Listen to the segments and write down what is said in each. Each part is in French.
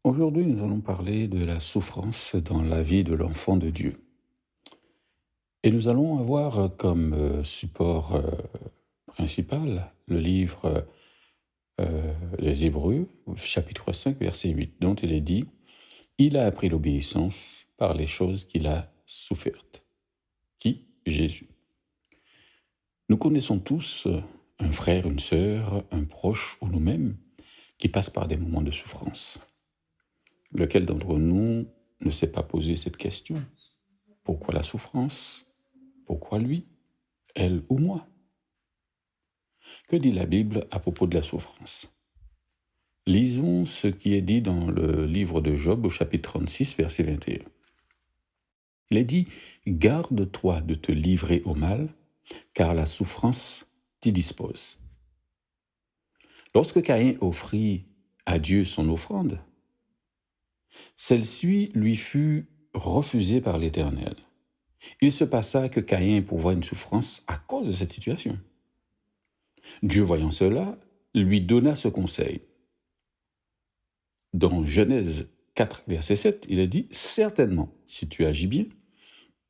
Aujourd'hui, nous allons parler de la souffrance dans la vie de l'enfant de Dieu. Et nous allons avoir comme support principal le livre des Hébreux, au chapitre 5, verset 8, dont il est dit « Il a appris l'obéissance par les choses qu'il a souffertes. » Qui? Jésus. Nous connaissons tous un frère, une sœur, un proche ou nous-mêmes qui passent par des moments de souffrance. Lequel d'entre nous ne s'est pas posé cette question? Pourquoi la souffrance? Pourquoi lui? Elle ou moi? Que dit la Bible à propos de la souffrance? Lisons ce qui est dit dans le livre de Job au chapitre 36, verset 21. Il est dit « Garde-toi de te livrer au mal, car la souffrance t'y dispose. » Lorsque Caïn offrit à Dieu son offrande, celle-ci lui fut refusée par l'Éternel. Il se passa que Caïn éprouva une souffrance à cause de cette situation. Dieu, voyant cela, lui donna ce conseil. Dans Genèse 4, verset 7, il est dit « Certainement, si tu agis bien,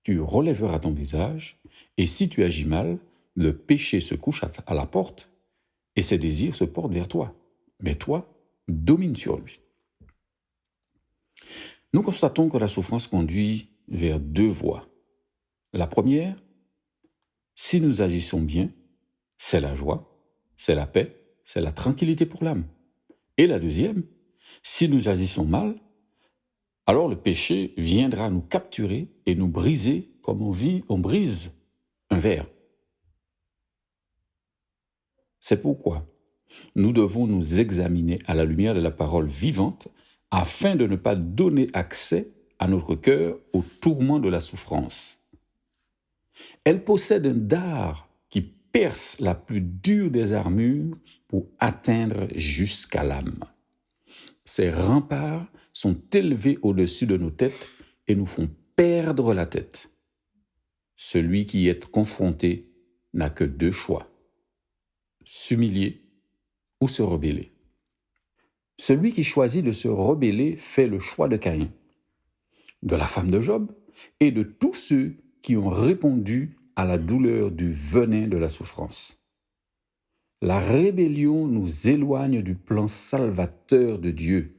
tu relèveras ton visage, et si tu agis mal, le péché se couche à la porte, et ses désirs se portent vers toi. Mais toi, domine sur lui. » Nous constatons que la souffrance conduit vers deux voies. La première, si nous agissons bien, c'est la joie, c'est la paix, c'est la tranquillité pour l'âme. Et la deuxième, si nous agissons mal, alors le péché viendra nous capturer et nous briser comme on brise un verre. C'est pourquoi nous devons nous examiner à la lumière de la parole vivante afin de ne pas donner accès à notre cœur au tourment de la souffrance. Elle possède un dard qui perce la plus dure des armures pour atteindre jusqu'à l'âme. Ses remparts sont élevés au-dessus de nos têtes et nous font perdre la tête. Celui qui y est confronté n'a que deux choix, s'humilier ou se rebeller. Celui qui choisit de se rebeller fait le choix de Caïn, de la femme de Job et de tous ceux qui ont répondu à la douleur du venin de la souffrance. La rébellion nous éloigne du plan salvateur de Dieu.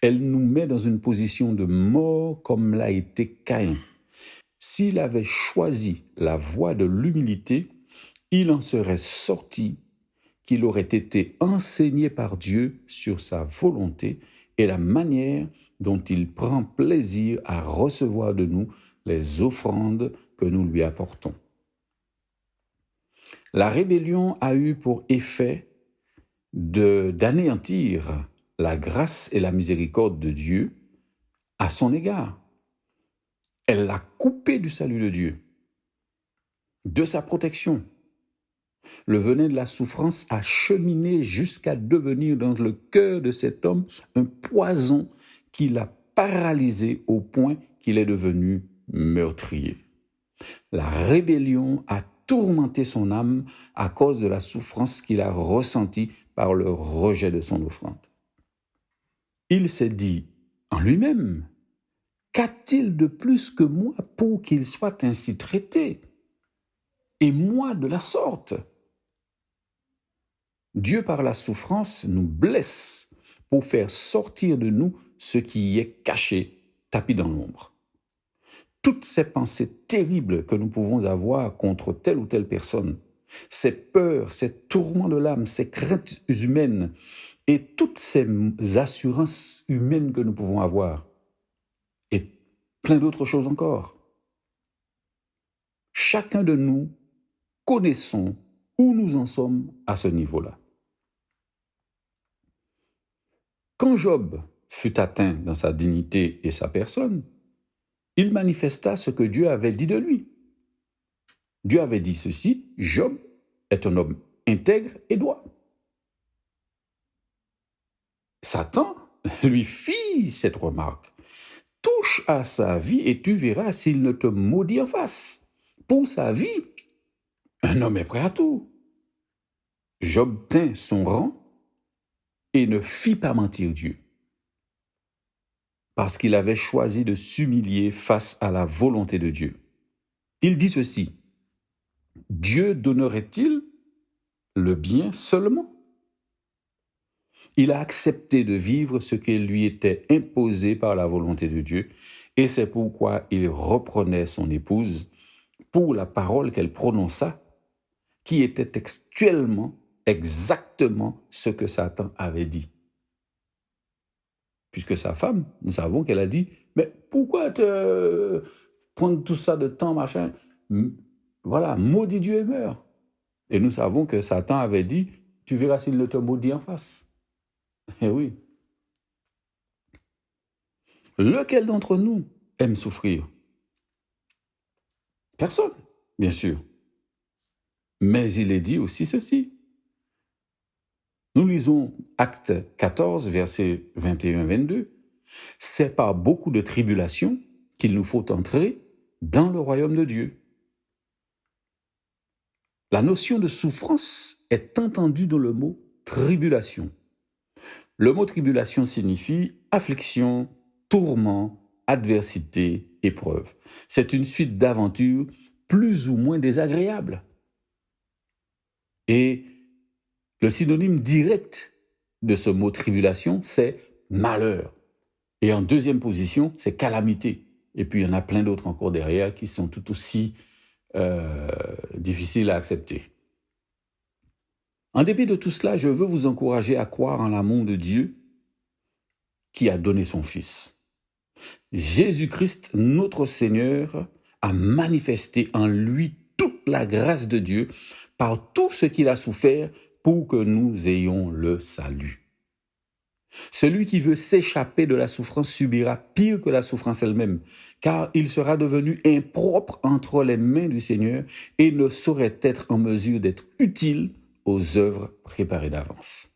Elle nous met dans une position de mort comme l'a été Caïn. S'il avait choisi la voie de l'humilité, il en serait sorti, qu'il aurait été enseigné par Dieu sur sa volonté et la manière dont il prend plaisir à recevoir de nous les offrandes que nous lui apportons. La rébellion a eu pour effet d'anéantir la grâce et la miséricorde de Dieu à son égard. Elle l'a coupé du salut de Dieu, de sa protection. Le venin de la souffrance a cheminé jusqu'à devenir dans le cœur de cet homme un poison qui l'a paralysé au point qu'il est devenu meurtrier. La rébellion a tourmenté son âme à cause de la souffrance qu'il a ressentie par le rejet de son offrande. Il s'est dit en lui-même, « Qu'a-t-il de plus que moi pour qu'il soit ainsi traité? Et moi de la sorte ?» Dieu, par la souffrance, nous blesse pour faire sortir de nous ce qui y est caché, tapi dans l'ombre. Toutes ces pensées terribles que nous pouvons avoir contre telle ou telle personne, ces peurs, ces tourments de l'âme, ces craintes humaines et toutes ces assurances humaines que nous pouvons avoir, et plein d'autres choses encore. Chacun de nous connaissons où nous en sommes à ce niveau-là. Quand Job fut atteint dans sa dignité et sa personne, il manifesta ce que Dieu avait dit de lui. Dieu avait dit ceci, Job est un homme intègre et droit. Satan lui fit cette remarque. Touche à sa vie et tu verras s'il ne te maudit en face. Pour sa vie, un homme est prêt à tout. Job tint son rang et ne fit pas mentir Dieu. parce qu'il avait choisi de s'humilier face à la volonté de Dieu. Il dit ceci, « Dieu donnerait-il le bien seulement ?» Il a accepté de vivre ce qui lui était imposé par la volonté de Dieu, et c'est pourquoi il reprenait son épouse pour la parole qu'elle prononça, qui était textuellement exactement ce que Satan avait dit. Puisque sa femme, nous savons qu'elle a dit, « Mais pourquoi te prendre tout ça de temps, machin? Voilà, maudit Dieu et meurs. » Et nous savons que Satan avait dit, « Tu verras s'il ne te maudit en face. » Eh oui. Lequel d'entre nous aime souffrir? Personne, bien sûr. Mais il est dit aussi ceci. Nous lisons Actes 14, versets 21-22. C'est par beaucoup de tribulations qu'il nous faut entrer dans le royaume de Dieu. La notion de souffrance est entendue dans le mot tribulation. Le mot tribulation signifie affliction, tourment, adversité, épreuve. C'est une suite d'aventures plus ou moins désagréables. Et le synonyme direct de ce mot tribulation, c'est malheur. Et en deuxième position, c'est calamité. Et puis il y en a plein d'autres encore derrière qui sont tout aussi difficiles à accepter. En dépit de tout cela, je veux vous encourager à croire en l'amour de Dieu qui a donné son Fils. Jésus-Christ, notre Seigneur, a manifesté en lui toute la grâce de Dieu par tout ce qu'il a souffert pour que nous ayons le salut. Celui qui veut s'échapper de la souffrance subira pire que la souffrance elle-même, car il sera devenu impropre entre les mains du Seigneur et ne saurait être en mesure d'être utile aux œuvres préparées d'avance.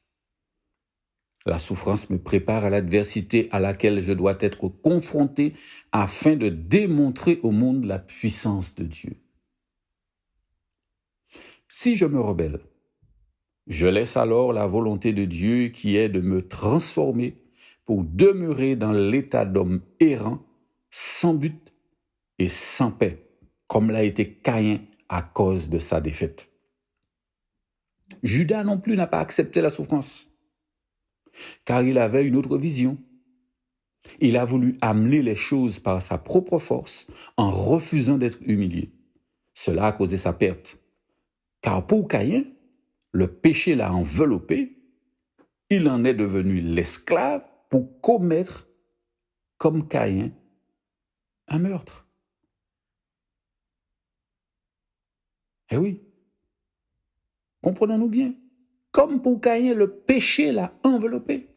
La souffrance me prépare à l'adversité à laquelle je dois être confronté afin de démontrer au monde la puissance de Dieu. Si je me rebelle, je laisse alors la volonté de Dieu qui est de me transformer pour demeurer dans l'état d'homme errant, sans but et sans paix, comme l'a été Caïn à cause de sa défaite. Judas non plus n'a pas accepté la souffrance, car il avait une autre vision. Il a voulu amener les choses par sa propre force en refusant d'être humilié. Cela a causé sa perte. Car pour Caïn, le péché l'a enveloppé, il en est devenu l'esclave pour commettre, comme Caïn, un meurtre. Eh oui, comprenons-nous bien. Comme pour Caïn, le péché l'a enveloppé.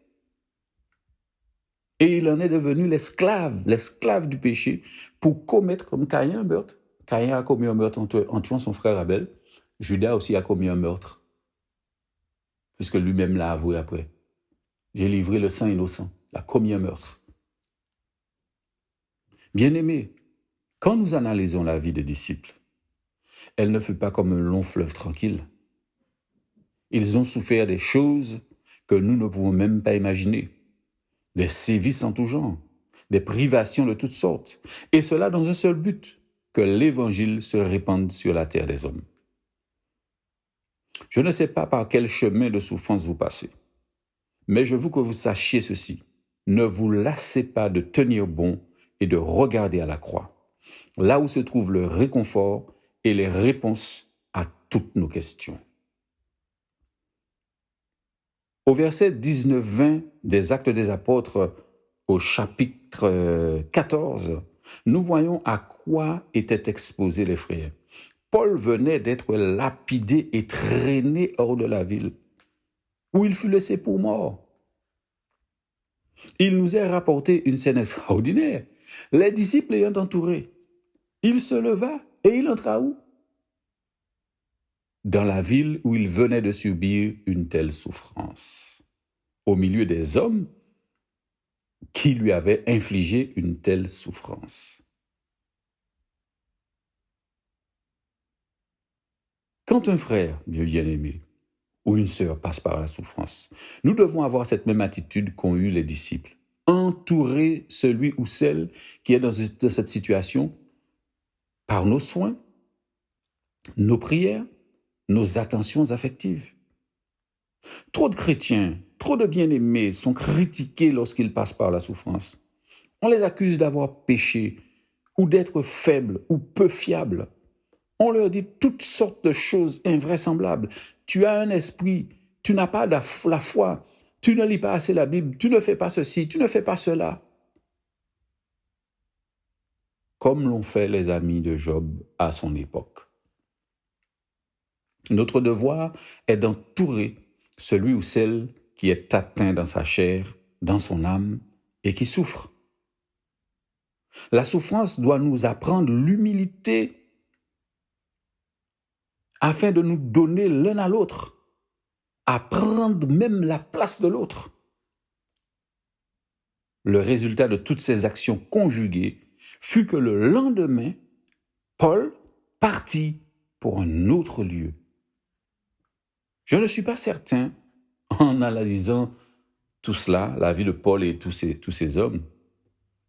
Et il en est devenu l'esclave du péché, pour commettre, comme Caïn, un meurtre. Caïn a commis un meurtre en tuant son frère Abel. Judas aussi a commis un meurtre, puisque lui-même l'a avoué après. J'ai livré le sang innocent, il a commis un meurtre. Bien-aimés, quand nous analysons la vie des disciples, elle ne fut pas comme un long fleuve tranquille. Ils ont souffert des choses que nous ne pouvons même pas imaginer, des sévices en tout genre, des privations de toutes sortes, et cela dans un seul but, que l'Évangile se répande sur la terre des hommes. Je ne sais pas par quel chemin de souffrance vous passez, mais je veux que vous sachiez ceci. Ne vous lassez pas de tenir bon et de regarder à la croix, là où se trouve le réconfort et les réponses à toutes nos questions. Au verset 19-20 des Actes des Apôtres, au chapitre 14, nous voyons à quoi étaient exposés les frères. Paul venait d'être lapidé et traîné hors de la ville, où il fut laissé pour mort. Il nous est rapporté une scène extraordinaire. Les disciples l'ayant entouré, il se leva et il entra où? Dans la ville où il venait de subir une telle souffrance, au milieu des hommes qui lui avaient infligé une telle souffrance. Quand un frère, bien-aimé, ou une sœur passe par la souffrance, nous devons avoir cette même attitude qu'ont eu les disciples. entourer celui ou celle qui est dans cette situation par nos soins, nos prières, nos attentions affectives. Trop de chrétiens, trop de bien-aimés sont critiqués lorsqu'ils passent par la souffrance. On les accuse d'avoir péché ou d'être faibles ou peu fiables. On leur dit toutes sortes de choses invraisemblables. Tu as un esprit, tu n'as pas la foi, tu ne lis pas assez la Bible, tu ne fais pas ceci, tu ne fais pas cela. Comme l'ont fait les amis de Job à son époque. Notre devoir est d'entourer celui ou celle qui est atteint dans sa chair, dans son âme et qui souffre. La souffrance doit nous apprendre l'humilité afin de nous donner l'un à l'autre, à prendre même la place de l'autre. Le résultat de toutes ces actions conjuguées fut que le lendemain, Paul partit pour un autre lieu. Je ne suis pas certain, en analysant tout cela, la vie de Paul et tous ces hommes,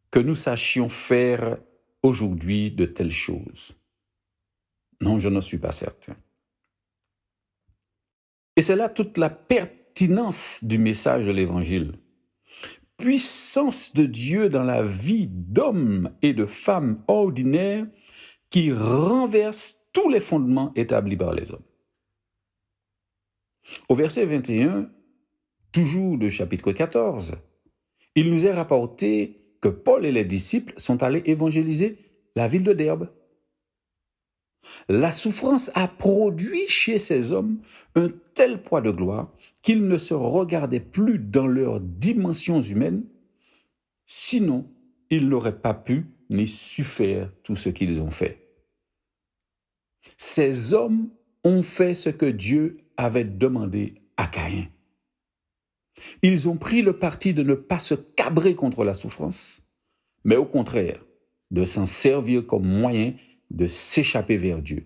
que nous sachions faire aujourd'hui de telles choses. Non, je n'en suis pas certain. Et c'est là toute la pertinence du message de l'Évangile. Puissance de Dieu dans la vie d'hommes et de femmes ordinaires qui renverse tous les fondements établis par les hommes. Au verset 21, toujours du chapitre 14, il nous est rapporté que Paul et les disciples sont allés évangéliser la ville de Derbe. La souffrance a produit chez ces hommes un tel poids de gloire qu'ils ne se regardaient plus dans leurs dimensions humaines, sinon ils n'auraient pas pu ni su faire tout ce qu'ils ont fait. Ces hommes ont fait ce que Dieu avait demandé à Caïn. Ils ont pris le parti de ne pas se cabrer contre la souffrance, mais au contraire, de s'en servir comme moyen de s'échapper vers Dieu.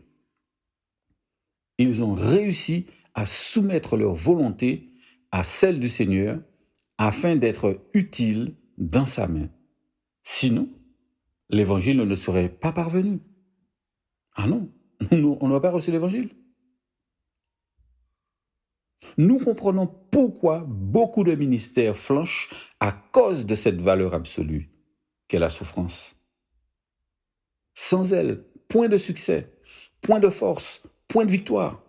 Ils ont réussi à soumettre leur volonté à celle du Seigneur afin d'être utiles dans sa main. Sinon, l'évangile ne serait pas parvenu. Ah non, on n'a pas reçu l'évangile. Nous comprenons pourquoi beaucoup de ministères flanchent à cause de cette valeur absolue qu'est la souffrance. Sans elle, point de succès, point de force, point de victoire.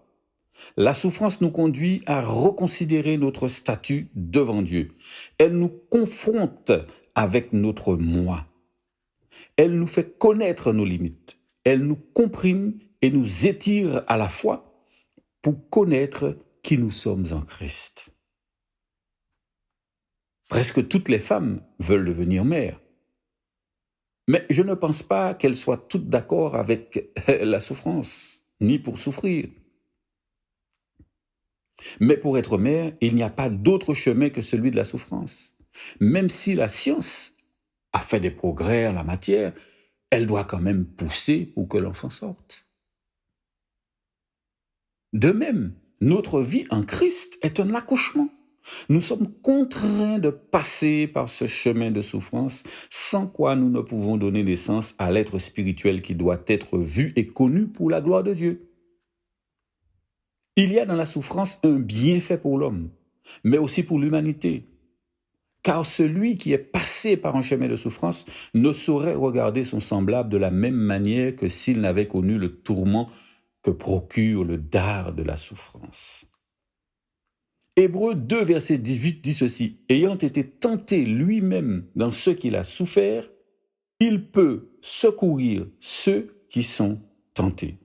La souffrance nous conduit à reconsidérer notre statut devant Dieu. Elle nous confronte avec notre moi. Elle nous fait connaître nos limites. Elle nous comprime et nous étire à la fois pour connaître qui nous sommes en Christ. Presque toutes les femmes veulent devenir mères. Mais je ne pense pas qu'elles soient toutes d'accord avec la souffrance, ni pour souffrir. Mais pour être mère, il n'y a pas d'autre chemin que celui de la souffrance. Même si la science a fait des progrès en la matière, elle doit quand même pousser pour que l'enfant sorte. De même, notre vie en Christ est un accouchement. Nous sommes contraints de passer par ce chemin de souffrance, sans quoi nous ne pouvons donner naissance à l'être spirituel qui doit être vu et connu pour la gloire de Dieu. Il y a dans la souffrance un bienfait pour l'homme, mais aussi pour l'humanité. Car celui qui est passé par un chemin de souffrance ne saurait regarder son semblable de la même manière que s'il n'avait connu le tourment que procure le dard de la souffrance. Hébreux 2, verset 18 dit ceci: « Ayant été tenté lui-même dans ce qu'il a souffert, il peut secourir ceux qui sont tentés. »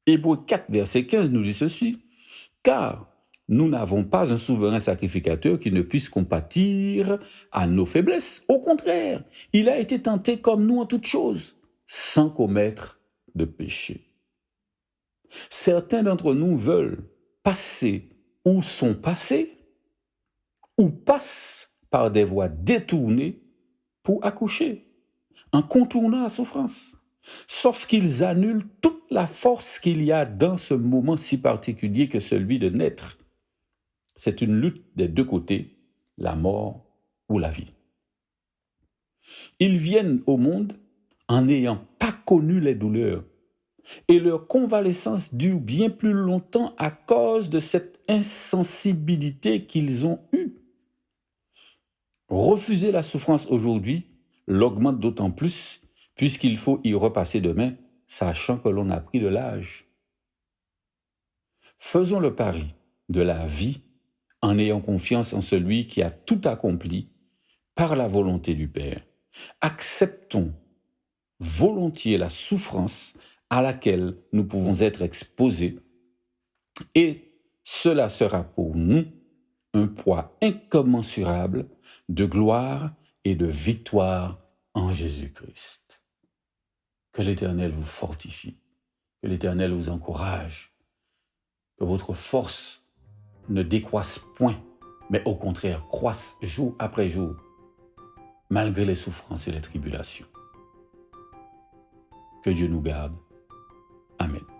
Hébreux 4, verset 15 nous dit ceci: « Car nous n'avons pas un souverain sacrificateur qui ne puisse compatir à nos faiblesses. Au contraire, il a été tenté comme nous en toutes choses, sans commettre de péché. » Certains d'entre nous veulent passer ou sont passés ou passent par des voies détournées pour accoucher, en contournant la souffrance. Sauf qu'ils annulent toute la force qu'il y a dans ce moment si particulier que celui de naître. C'est une lutte des deux côtés la mort ou la vie. Ils viennent au monde en n'ayant pas connu les douleurs, et leur convalescence dure bien plus longtemps à cause de cette insensibilité qu'ils ont eue. Refuser la souffrance aujourd'hui l'augmente d'autant plus puisqu'il faut y repasser demain, sachant que l'on a pris de l'âge. Faisons le pari de la vie en ayant confiance en celui qui a tout accompli par la volonté du Père. Acceptons volontiers la souffrance à laquelle nous pouvons être exposés et cela sera pour nous un poids incommensurable de gloire et de victoire en Jésus-Christ. Que l'Éternel vous fortifie, que l'Éternel vous encourage, que votre force ne décroisse point, mais au contraire croisse jour après jour, malgré les souffrances et les tribulations. Que Dieu nous garde. Amen.